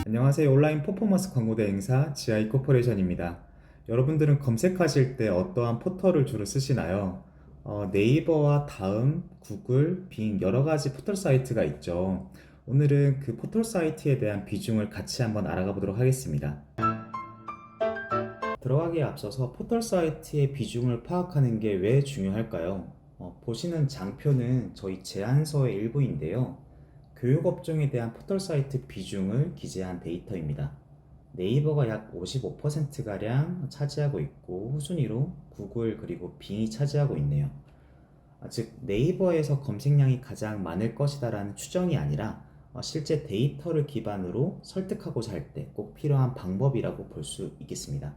안녕하세요. 온라인 퍼포먼스 광고 대행사 GI 코퍼레이션입니다. 여러분들은 검색하실 때 어떠한 포털을 주로 쓰시나요? 네이버와 다음, 구글, 빙 여러 가지 포털 사이트가 있죠. 오늘은 그 포털 사이트에 대한 비중을 같이 한번 알아가 보도록 하겠습니다. 들어가기에 앞서서 포털 사이트의 비중을 파악하는 게 왜 중요할까요? 보시는 장표는 저희 제안서의 일부인데요. 교육업종에 대한 포털 사이트 비중을 기재한 데이터입니다. 네이버가 약 55%가량 차지하고 있고 후순위로 구글 그리고 빙이 차지하고 있네요. 즉 네이버에서 검색량이 가장 많을 것이다라는 추정이 아니라 실제 데이터를 기반으로 설득하고자 할 때 꼭 필요한 방법이라고 볼 수 있겠습니다.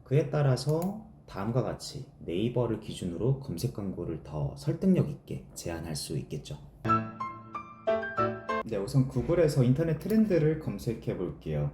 그에 따라서 다음과 같이 네이버를 기준으로 검색 광고를 더 설득력 있게 제안할 수 있겠죠. 네, 우선 구글에서 인터넷 트렌드를 검색해 볼게요.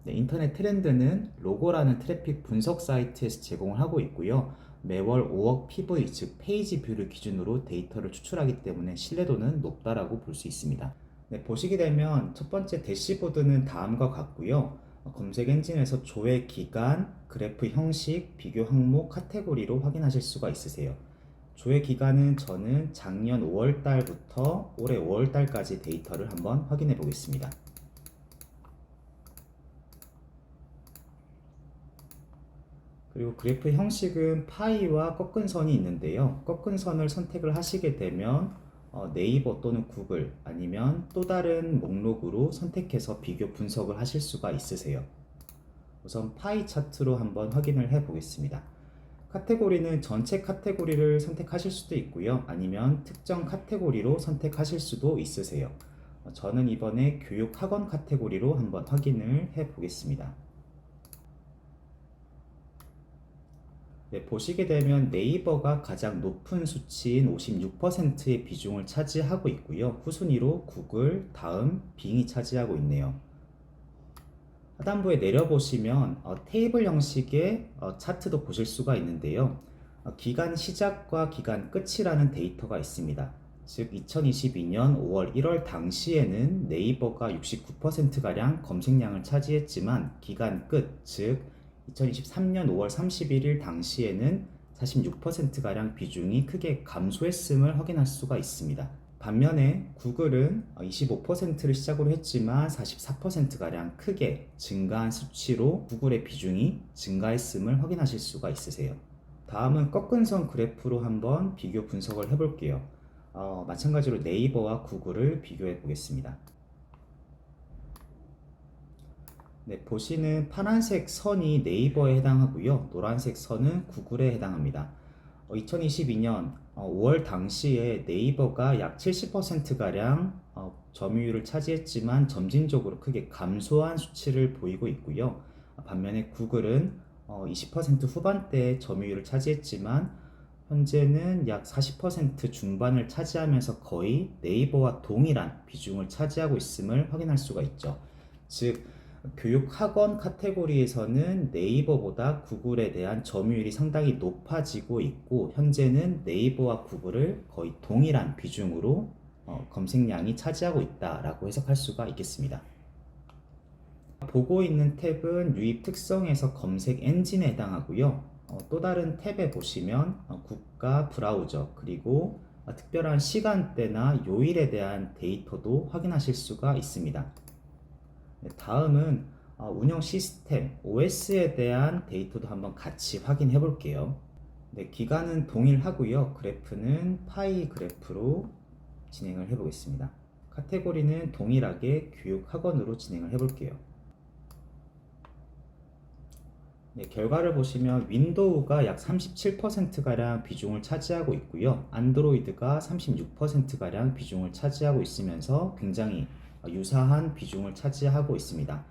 네, 인터넷 트렌드는 로고라는 트래픽 분석 사이트에서 제공을 하고 있고요. 매월 5억 PV, 즉 페이지 뷰를 기준으로 데이터를 추출하기 때문에 신뢰도는 높다라고 볼 수 있습니다. 네, 보시게 되면 첫 번째 대시보드는 다음과 같고요. 검색 엔진에서 조회 기간, 그래프 형식, 비교 항목, 카테고리로 확인하실 수가 있으세요. 조회 기간은 저는 작년 5월달부터 올해 5월달까지 데이터를 한번 확인해 보겠습니다. 그리고 그래프 형식은 파이와 꺾은 선이 있는데요. 꺾은 선을 선택을 하시게 되면 네이버 또는 구글 아니면 또 다른 목록으로 선택해서 비교 분석을 하실 수가 있으세요. 우선 파이 차트로 한번 확인을 해 보겠습니다. 카테고리는 전체 카테고리를 선택하실 수도 있고요. 아니면 특정 카테고리로 선택하실 수도 있으세요. 저는 이번에 교육학원 카테고리로 한번 확인을 해 보겠습니다. 네, 보시게 되면 네이버가 가장 높은 수치인 56%의 비중을 차지하고 있고요. 후순위로 구글, 다음 빙이 차지하고 있네요. 하단부에 내려보시면 테이블 형식의 차트도 보실 수가 있는데요. 기간 시작과 기간 끝이라는 데이터가 있습니다. 즉 2022년 5월 1월 당시에는 네이버가 69%가량 검색량을 차지했지만 기간 끝, 즉 2023년 5월 31일 당시에는 46%가량 비중이 크게 감소했음을 확인할 수가 있습니다. 반면에 구글은 25%를 시작으로 했지만 44%가량 크게 증가한 수치로 구글의 비중이 증가했음을 확인하실 수가 있으세요. 다음은 꺾은 선 그래프로 한번 비교 분석을 해볼게요. 마찬가지로 네이버와 구글을 비교해 보겠습니다. 네, 보시는 파란색 선이 네이버에 해당하고요. 노란색 선은 구글에 해당합니다. 2022년 5월 당시에 네이버가 약 70%가량 점유율을 차지했지만 점진적으로 크게 감소한 수치를 보이고 있고요. 반면에 구글은 20% 후반대의 점유율을 차지했지만 현재는 약 40% 중반을 차지하면서 거의 네이버와 동일한 비중을 차지하고 있음을 확인할 수가 있죠. 즉 교육학원 카테고리에서는 네이버보다 구글에 대한 점유율이 상당히 높아지고 있고 현재는 네이버와 구글을 거의 동일한 비중으로 검색량이 차지하고 있다라고 해석할 수가 있겠습니다. 보고 있는 탭은 유입 특성에서 검색 엔진에 해당하고요. 또 다른 탭에 보시면 국가 브라우저 그리고 특별한 시간대나 요일에 대한 데이터도 확인하실 수가 있습니다. 다음은 운영 시스템 OS에 대한 데이터도 한번 같이 확인해 볼게요. 네, 기간은 동일하고요. 그래프는 파이 그래프로 진행을 해 보겠습니다. 카테고리는 동일하게 교육학원으로 진행을 해 볼게요. 네, 결과를 보시면 윈도우가 약 37%가량 비중을 차지하고 있고요. 안드로이드가 36%가량 비중을 차지하고 있으면서 굉장히 유사한 비중을 차지하고 있습니다.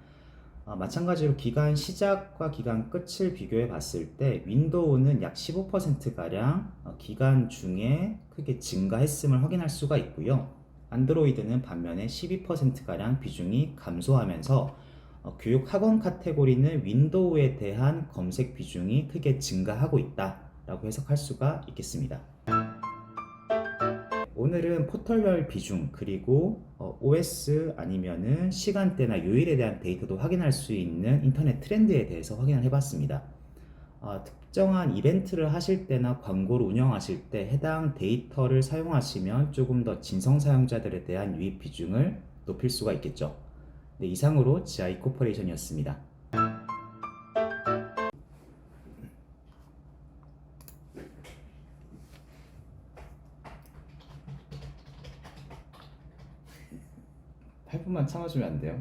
마찬가지로 기간 시작과 기간 끝을 비교해 봤을 때 윈도우는 약 15%가량 기간 중에 크게 증가했음을 확인할 수가 있고요. 안드로이드는 반면에 12%가량 비중이 감소하면서 교육학원 카테고리는 윈도우에 대한 검색 비중이 크게 증가하고 있다라고 해석할 수가 있겠습니다. 오늘 오늘은 포털별 비중 그리고 OS 아니면은 시간대나 요일에 대한 데이터도 확인할 수 있는 인터넷 트렌드에 대해서 확인을 해봤습니다. 특정한 이벤트를 하실 때나 광고를 운영하실 때 해당 데이터를 사용하시면 조금 더 진성 사용자들에 대한 유입 비중을 높일 수가 있겠죠. 네, 이상으로 GI 코퍼레이션이었습니다. 팔 분만 참아주면 안 돼요?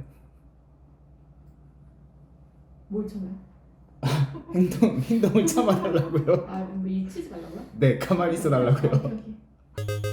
뭘 참아요? 행동을 참아달라고요? 아, 뭐 일치지 말라고요? 네, 가만히 있어 달라고요. 오케이, 오케이.